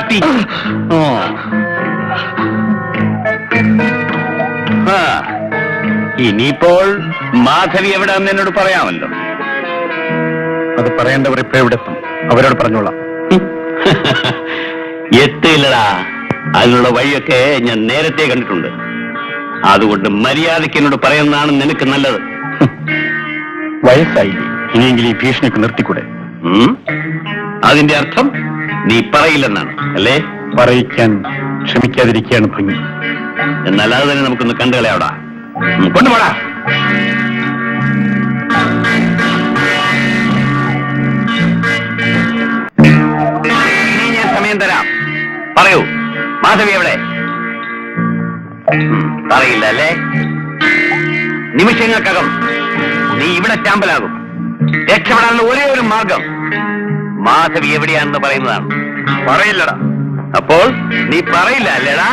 പട്ടി. ഇനിയിപ്പോൾ മാധവി എവിടെയാണെന്ന് എന്നോട് പറയാമല്ലോ. അത് പറയേണ്ടവർ ഇപ്പൊ എവിടെ എത്തും? അവരോട് പറഞ്ഞോളാം. എത്തില്ലടാ. അതിനുള്ള വഴിയൊക്കെ ഞാൻ നേരത്തെ കണ്ടിട്ടുണ്ട്. അതുകൊണ്ട് മര്യാദയ്ക്ക് എന്നോട് പറയുന്നതാണ് നിനക്ക് നല്ലത്. വയസ്സായില്ലേ? ഇനിയെങ്കിലും ഈ ഭീഷണിക്ക് നിർത്തിക്കൂടെ? അതിന്റെ അർത്ഥം നീ പറയില്ലെന്നാണ് അല്ലേ? പറയിക്കാൻ ക്ഷമിക്കാതിരിക്കുകയാണ് ഭംഗി. എന്നാൽ അത് തന്നെ നമുക്കൊന്ന് കണ്ടുകളയാവടാ. കൊണ്ടുപോടാ. ഞാൻ സമയം തരാം. പറയൂ, മാധവി എവിടെ? പറയില്ല അല്ലേ? നിമിഷങ്ങൾക്കകം നീ ഇവിടെ ചാമ്പലാകും. രക്ഷപ്പെടാനുള്ള ഒരേ ഒരു മാർഗം മാധവി എവിടെയാണെന്ന് പറയുന്നതാണ്. പറയില്ലടാ. അപ്പോൾ നീ പറയില്ല അല്ലേടാ?